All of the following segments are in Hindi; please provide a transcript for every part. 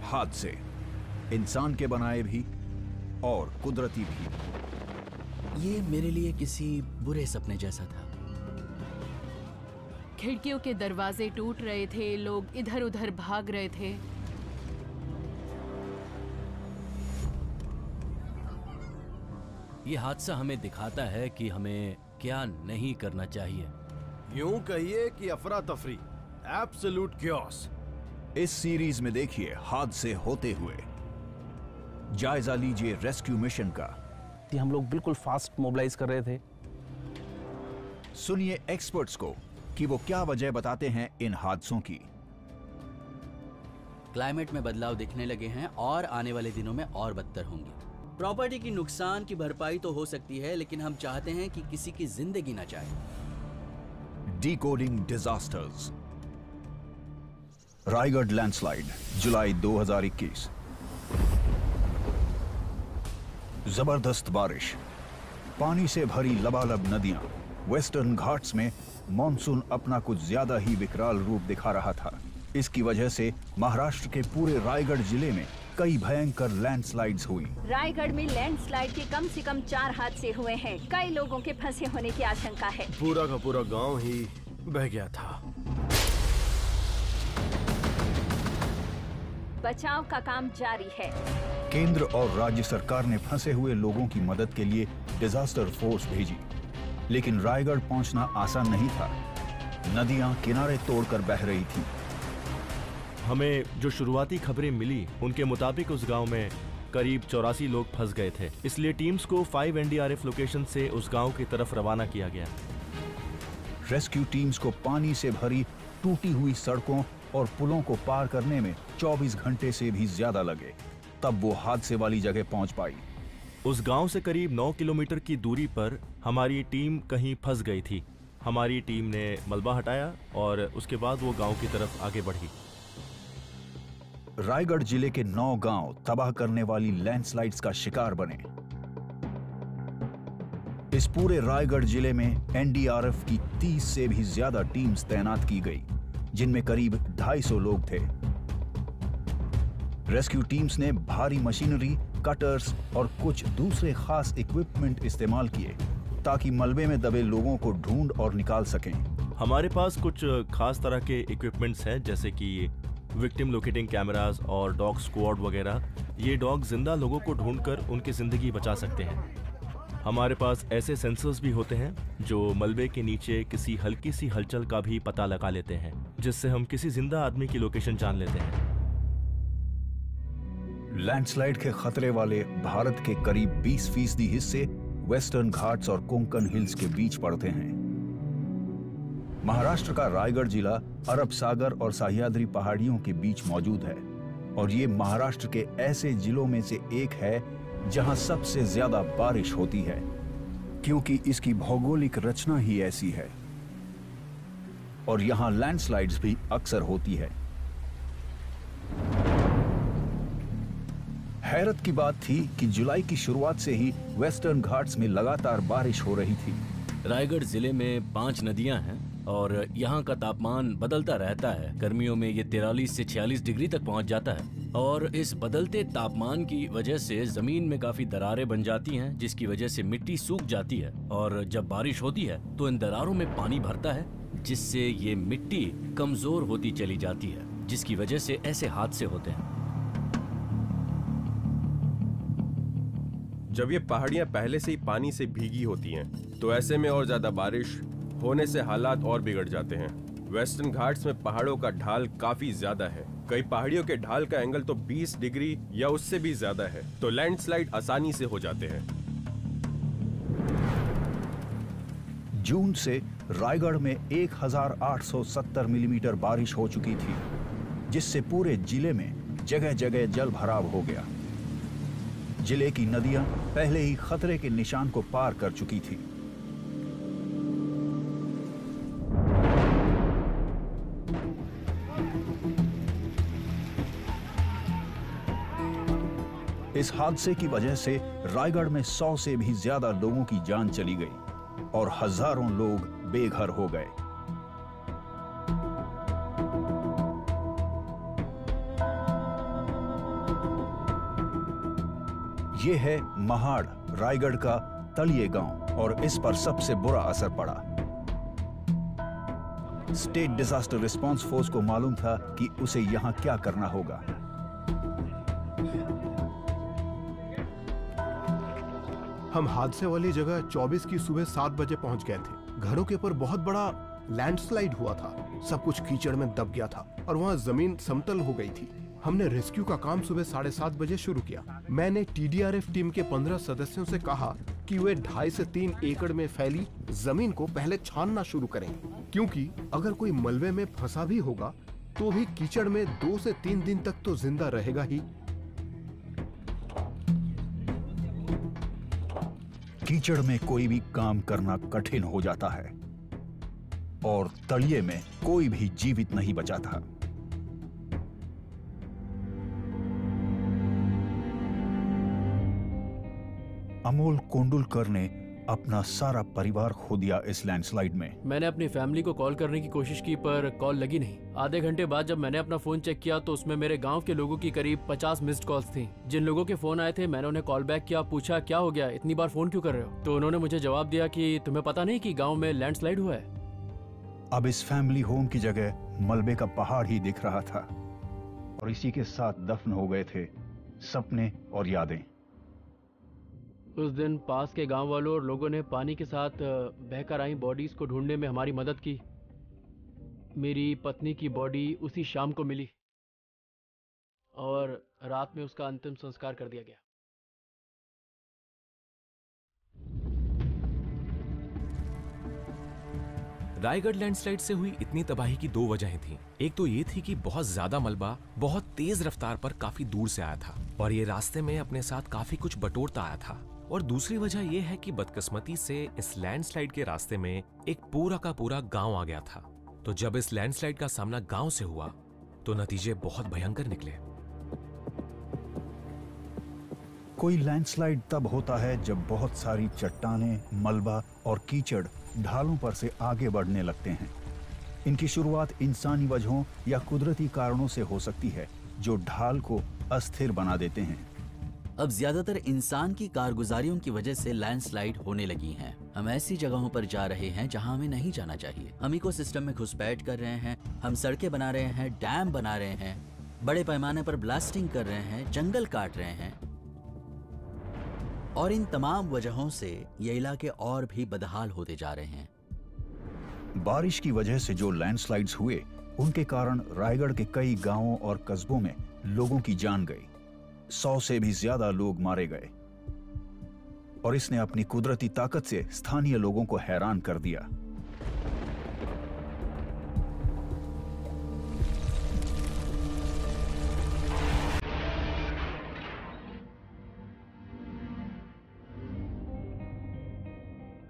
हादसे, इंसान के बनाए भी और कुदरती भी। ये मेरे लिए किसी बुरे सपने जैसा था। खिड़कियों के दरवाजे टूट रहे थे, लोग इधर उधर भाग रहे थे। ये हादसा हमें दिखाता है कि हमें क्या नहीं करना चाहिए। यूं कहिए कि अफरा तफरी, एब्सोल्यूट क्योस। इस सीरीज में देखिए हादसे होते हुए। जायजा लीजिए रेस्क्यू मिशन का। हम लोग बिल्कुल फास्ट मोबिलाइज कर रहे थे। सुनिए एक्सपर्ट्स को कि वो क्या वजह बताते हैं इन हादसों की। क्लाइमेट में बदलाव दिखने लगे हैं और आने वाले दिनों में और बदतर होंगे। प्रॉपर्टी की नुकसान की भरपाई तो हो सकती है, लेकिन हम चाहते हैं कि किसी की जिंदगी ना जाए। Decoding disasters. रायगढ़ लैंडस्लाइड, जुलाई 2021। जबरदस्त बारिश, पानी से भरी लबालब नदियां। वेस्टर्न घाट्स में मॉनसून अपना कुछ ज्यादा ही विकराल रूप दिखा रहा था। इसकी वजह से महाराष्ट्र के पूरे रायगढ़ जिले में कई भयंकर लैंडस्लाइड्स हुई। रायगढ़ में लैंडस्लाइड के कम से कम 4 हादसे हुए हैं। कई लोगों के फंसे होने की आशंका है। पूरा का पूरा गांव ही बह गया था। बचाव का काम जारी है। केंद्र और राज्य सरकार ने फंसे हुए लोगों की मदद के लिए डिजास्टर फोर्स भेजी, लेकिन रायगढ़ पहुंचना आसान नहीं था। नदियां किनारे तोड़कर बह रही थी। हमें जो शुरुआती खबरें मिली उनके मुताबिक उस गांव में करीब 84 लोग फंस गए थे। इसलिए टीम्स को 5 NDRF लोकेशन से उस गांव की तरफ रवाना किया गया। रेस्क्यू टीम्स को पानी से भरी टूटी हुई सड़कों और पुलों को पार करने में 24 घंटे से भी ज्यादा लगे, तब वो हादसे वाली जगह पहुंच पाई। उस गांव से करीब 9 किलोमीटर की दूरी पर हमारी टीम कहीं फंस गई थी। हमारी टीम ने मलबा हटाया और उसके बाद वो गांव की तरफ आगे बढ़ी। रायगढ़ जिले के 9 गांव तबाह करने वाली लैंडस्लाइड्स का शिकार बने। इस पूरे रायगढ़ जिले में NDRF की 30 से भी ज्यादा टीम्स तैनात की गई, जिनमें करीब 250 लोग थे। रेस्क्यू टीम्स ने भारी मशीनरी, कटर्स और कुछ दूसरे खास इक्विपमेंट इस्तेमाल किए ताकि मलबे में दबे लोगों को ढूंढ और निकाल सकें। हमारे पास कुछ खास तरह के इक्विपमेंट्स हैं, जैसे कि विक्टिम लोकेटिंग कैमरास और डॉग स्क्वाड वगैरह। ये डॉग जिंदा लोगों को ढूंढकर उनकी जिंदगी बचा सकते हैं। हमारे पास ऐसे सेंसर्स भी होते हैं जो मलबे के नीचे किसी हल्की सी हलचल का भी पता लगा लेते हैं, जिससे हम किसी जिंदा आदमी की लोकेशन जान लेते हैं। लैंडस्लाइड के खतरे वाले भारत के करीब 20% हिस्से वेस्टर्न घाट्स और कोंकण हिल्स के बीच पड़ते हैं। महाराष्ट्र का रायगढ़ जिला अरब सागर और सह्याद्री पहाड़ियों के बीच मौजूद है और ये महाराष्ट्र के ऐसे जिलों में से एक है जहां सबसे ज्यादा बारिश होती है, क्योंकि इसकी भौगोलिक रचना ही ऐसी है और यहां लैंडस्लाइड्स भी अक्सर होती है। हैरत की बात थी कि जुलाई की शुरुआत से ही वेस्टर्न घाट्स में लगातार बारिश हो रही थी। रायगढ़ जिले में 5 नदियां हैं और यहाँ का तापमान बदलता रहता है। गर्मियों में ये 43 से 46 डिग्री तक पहुँच जाता है और इस बदलते तापमान की वजह से जमीन में काफी दरारें बन जाती हैं, जिसकी वजह से मिट्टी सूख जाती है और जब बारिश होती है तो इन दरारों में पानी भरता है, जिससे ये मिट्टी कमजोर होती चली जाती है, जिसकी वजह से ऐसे हादसे होते हैं। जब ये पहाड़ियां पहले से ही पानी से भीगी होती हैं, तो ऐसे में और ज्यादा बारिश होने से हालात और बिगड़ जाते हैं। वेस्टर्न घाट्स में पहाड़ों का ढाल काफी ज्यादा है। कई पहाड़ियों के ढाल का एंगल तो 20 डिग्री या उससे भी ज्यादा है, तो लैंडस्लाइड आसानी से हो जाते हैं। जून से रायगढ़ में 1870 मिलीमीटर बारिश हो चुकी थी, जिससे पूरे जिले में जगह जगह जल भराव हो गया। जिले की नदियां पहले ही खतरे के निशान को पार कर चुकी थी। इस हादसे की वजह से रायगढ़ में 100 से भी ज्यादा लोगों की जान चली गई और हजारों लोग बेघर हो गए। ये है महाड़, रायगढ़ का तलिए गांव, और इस पर सबसे बुरा असर पड़ा। स्टेट डिजास्टर रिस्पांस फोर्स को मालूम था कि उसे यहां क्या करना होगा। हम हादसे वाली जगह 24 की सुबह 7 बजे पहुंच गए थे। घरों के ऊपर बहुत बड़ा लैंडस्लाइड हुआ था, सब कुछ कीचड़ में दब गया था और वहाँ जमीन समतल हो गई थी। हमने रेस्क्यू का काम सुबह 7:30 बजे शुरू किया। मैंने TDRF टीम के 15 सदस्यों से कहा कि वे 2.5 से 3 एकड़ में फैली जमीन को पहले छानना शुरू करें, क्योंकि अगर कोई मलबे में फंसा भी होगा तो भी कीचड़ में 2 से 3 दिन तक तो जिंदा रहेगा ही। कीचड़ में कोई भी काम करना कठिन हो जाता है और तलिए में कोई भी जीवित नहीं बचा था। अमोल कोंडुलकर ने अपना सारा परिवार खो दिया इस लैंडस्लाइड में। मैंने अपनी फैमिली को कॉल करने की कोशिश की पर कॉल लगी नहीं। आधे घंटे बाद जब मैंने अपना फोन चेक किया तो उसमें मेरे गांव के लोगों की करीब 50 मिस्ड कॉल्स थी। जिन लोगों के फोन आए थे मैंने उन्हें कॉल बैक किया, पूछा क्या हो गया, इतनी बार फोन क्यों कर रहे हो? तो उन्होंने मुझे जवाब दिया कि तुम्हें पता नहीं कि गाँव में लैंडस्लाइड हुआ है। अब इस फैमिली होम की जगह मलबे का पहाड़ ही दिख रहा था और इसी के साथ दफन हो गए थे सपने और यादें। उस दिन पास के गांव वालों और लोगों ने पानी के साथ बहकर आई बॉडीज को ढूंढने में हमारी मदद की। मेरी पत्नी की बॉडी उसी शाम को मिली और रात में उसका अंतिम संस्कार कर दिया गया। रायगढ़ लैंडस्लाइड से हुई इतनी तबाही की 2 वजहें थीं। एक तो ये थी कि बहुत ज्यादा मलबा बहुत तेज रफ्तार पर काफी दूर से आया था और ये रास्ते में अपने साथ काफी कुछ बटोरता आया था। और दूसरी वजह यह है कि बदकिस्मती से इस लैंडस्लाइड के रास्ते में एक पूरा का पूरा गांव आ गया था। तो जब इस लैंडस्लाइड का सामना गांव से हुआ तो नतीजे बहुत भयंकर निकले। कोई लैंडस्लाइड तब होता है जब बहुत सारी चट्टानें, मलबा और कीचड़ ढालों पर से आगे बढ़ने लगते हैं। इनकी शुरुआत इंसानी वजहों या कुदरती कारणों से हो सकती है जो ढाल को अस्थिर बना देते हैं। अब ज्यादातर इंसान की कारगुजारियों की वजह से लैंडस्लाइड होने लगी हैं। हम ऐसी जगहों पर जा रहे हैं जहां हमें नहीं जाना चाहिए। हम इकोसिस्टम में घुसपैठ कर रहे हैं, हम सड़कें बना रहे हैं, डैम बना रहे हैं, बड़े पैमाने पर ब्लास्टिंग कर रहे हैं, जंगल काट रहे हैं और इन तमाम वजहों से ये इलाके और भी बदहाल होते जा रहे हैं। बारिश की वजह से जो लैंडस्लाइड्स हुए उनके कारण रायगढ़ के कई गांवों और कस्बों में लोगों की जान गई। 100 से भी ज्यादा लोग मारे गए और इसने अपनी कुदरती ताकत से स्थानीय लोगों को हैरान कर दिया।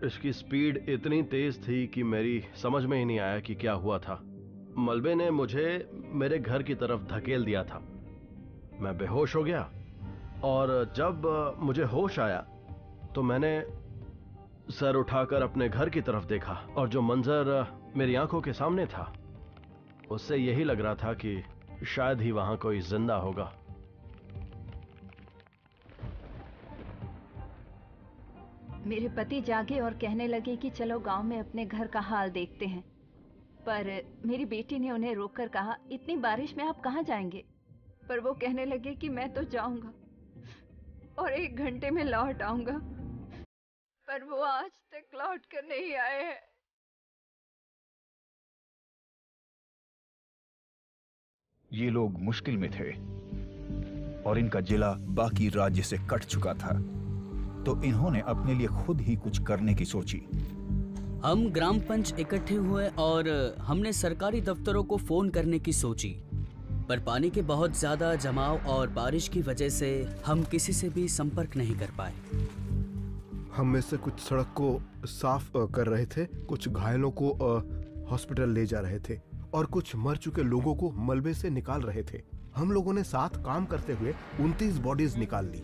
इसकी स्पीड इतनी तेज थी कि मेरी समझ में ही नहीं आया कि क्या हुआ था। मलबे ने मुझे मेरे घर की तरफ धकेल दिया था। मैं बेहोश हो गया और जब मुझे होश आया तो मैंने सर उठाकर अपने घर की तरफ देखा और जो मंजर मेरी आंखों के सामने था उससे यही लग रहा था कि शायद ही वहां कोई जिंदा होगा। मेरे पति जागे और कहने लगे कि चलो गांव में अपने घर का हाल देखते हैं, पर मेरी बेटी ने उन्हें रोककर कहा, इतनी बारिश में आप कहां जाएंगे? पर वो कहने लगे कि मैं तो जाऊंगा और 1 घंटे में लौट आऊंगा, पर वो आज तक लौट कर नहीं आए हैं। ये लोग मुश्किल में थे और इनका जिला बाकी राज्य से कट चुका था, तो इन्होंने अपने लिए खुद ही कुछ करने की सोची। हम ग्राम पंच इकट्ठे हुए और हमने सरकारी दफ्तरों को फोन करने की सोची, पर पानी के बहुत ज्यादा जमाव और बारिश की वजह से हम किसी से भी संपर्क नहीं कर पाए। हम में से कुछ सड़क को साफ कर रहे थे, कुछ घायलों को हॉस्पिटल ले जा रहे थे और कुछ मर चुके लोगों को मलबे से निकाल रहे थे। हम लोगों ने साथ काम करते हुए 29 बॉडीज निकाल ली।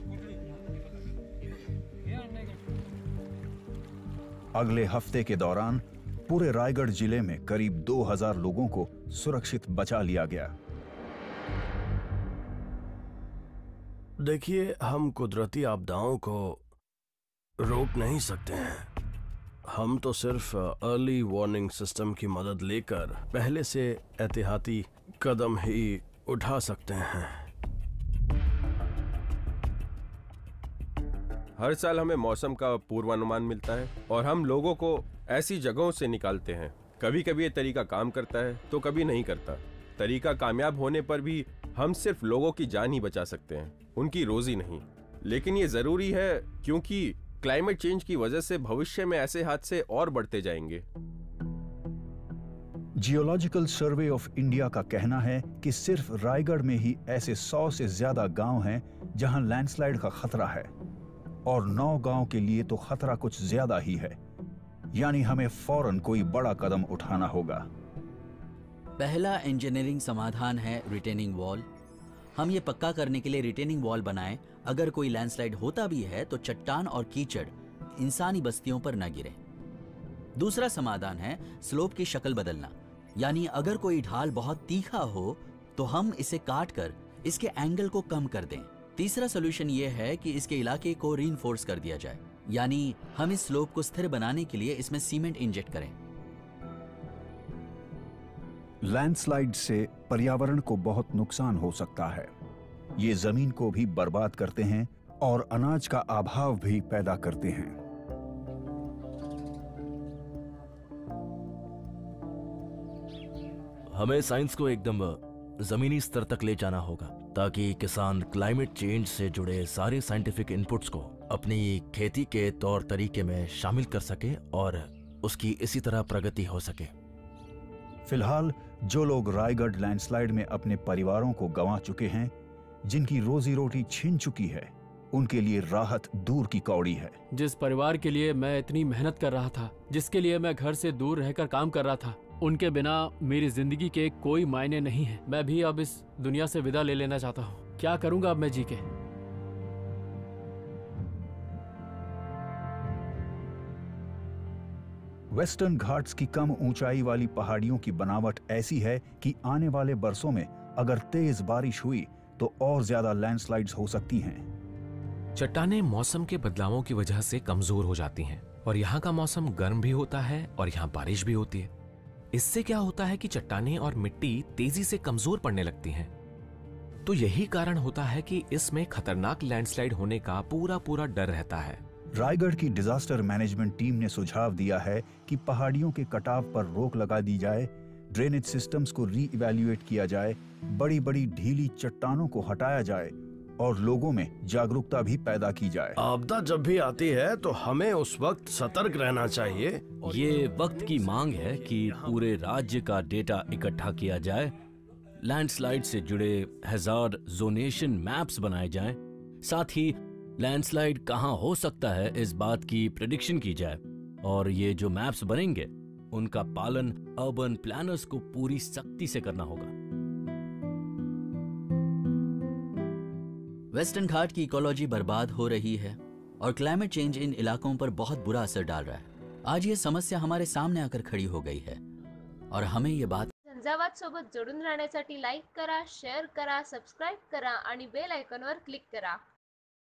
अगले हफ्ते के दौरान पूरे रायगढ़ जिले में करीब 2000 लोगों को सुरक्षित बचा लिया गया। देखिए, हम कुदरती आपदाओं को रोक नहीं सकते हैं। हम तो सिर्फ अर्ली वार्निंग सिस्टम की मदद लेकर पहले से एहतियाती कदम ही उठा सकते हैं। हर साल हमें मौसम का पूर्वानुमान मिलता है और हम लोगों को ऐसी जगहों से निकालते हैं। कभी कभी ये तरीका काम करता है तो कभी नहीं करता। तरीका कामयाब होने पर भी हम सिर्फ लोगों की जान ही बचा सकते हैं, उनकी रोजी नहीं। लेकिन ये जरूरी है क्योंकि क्लाइमेट चेंज की वजह से भविष्य में ऐसे हादसे और बढ़ते जाएंगे। जियोलॉजिकल सर्वे ऑफ इंडिया का कहना है कि सिर्फ रायगढ़ में ही ऐसे 100 से ज्यादा गांव हैं जहां लैंडस्लाइड का खतरा है, और 9 गांव के लिए तो खतरा कुछ ज्यादा ही है। यानी हमें फौरन कोई बड़ा कदम उठाना होगा। पहला इंजीनियरिंग समाधान है रिटेनिंग वॉल। हम ये पक्का करने के लिए रिटेनिंग वॉल बनाएं, अगर कोई लैंडस्लाइड होता भी है तो चट्टान और कीचड़ इंसानी बस्तियों पर न गिरे। दूसरा समाधान है स्लोप की शक्ल बदलना, यानी अगर कोई ढाल बहुत तीखा हो तो हम इसे काट कर इसके एंगल को कम कर दें। तीसरा सॉल्यूशन ये है कि इसके इलाके को रीइंफोर्स कर दिया जाए, यानी हम इस स्लोप को स्थिर बनाने के लिए इसमें सीमेंट इंजेक्ट करें। लैंडस्लाइड से पर्यावरण को बहुत नुकसान हो सकता है। ये जमीन को भी बर्बाद करते हैं और अनाज का अभाव भी पैदा करते हैं। हमें साइंस को एकदम जमीनी स्तर तक ले जाना होगा ताकि किसान क्लाइमेट चेंज से जुड़े सारे साइंटिफिक इनपुट्स को अपनी खेती के तौर तरीके में शामिल कर सके और उसकी इसी तरह प्रगति हो सके। फिलहाल जो लोग रायगढ़ लैंडस्लाइड में अपने परिवारों को गंवा चुके हैं, जिनकी रोजी रोटी छिन चुकी है, उनके लिए राहत दूर की कौड़ी है। जिस परिवार के लिए मैं इतनी मेहनत कर रहा था, जिसके लिए मैं घर से दूर रहकर काम कर रहा था, उनके बिना मेरी जिंदगी के कोई मायने नहीं है। मैं भी अब इस दुनिया से विदा ले लेना चाहता हूँ। क्या करूंगा अब मैं जी के? वेस्टर्न घाट्स की कम ऊंचाई वाली पहाड़ियों की बनावट ऐसी है कि आने वाले बरसों में अगर तेज बारिश हुई तो और ज्यादा लैंडस्लाइड्स हो सकती हैं। चट्टानें मौसम के बदलावों की वजह से कमजोर हो जाती हैं और यहाँ का मौसम गर्म भी होता है और यहाँ बारिश भी होती है। इससे क्या होता है कि चट्टानें और मिट्टी तेजी से कमजोर पड़ने लगती हैं। तो यही कारण होता है कि इसमें खतरनाक लैंडस्लाइड होने का पूरा डर रहता है। रायगढ़ की डिजास्टर मैनेजमेंट टीम ने सुझाव दिया है कि पहाड़ियों के कटाव पर रोक लगा दी जाए, ड्रेनेज सिस्टम्स को री-इवैल्यूएट किया जाए, बड़ी बड़ी ढीली चट्टानों को हटाया जाए और लोगों में जागरूकता भी पैदा की जाए। आपदा जब भी आती है तो हमें उस वक्त सतर्क रहना चाहिए। ये वक्त की मांग है कि पूरे राज्य का डेटा इकट्ठा किया जाए, लैंडस्लाइड से जुड़े हैजार्ड जोनेशन मैप्स बनाए जाएं, साथ ही लैंडस्लाइड कहां हो सकता है इस बात की प्रेडिक्शन की जाए, और ये जो मैप्स बनेंगे उनका पालन अर्बन प्लानर्स को पूरी सख्ती से करना होगा। वेस्टर्न घाट की इकोलॉजी बर्बाद हो रही है और क्लाइमेट चेंज इन इलाकों पर बहुत बुरा असर डाल रहा है। आज ये समस्या हमारे सामने आकर खड़ी हो गई है और हमें ये बात झंझावात सोबत जोडून राहण्यासाठी लाईक करा, शेअर करा, सबस्क्राइब करा आणि बेल आयकॉनवर क्लिक करा।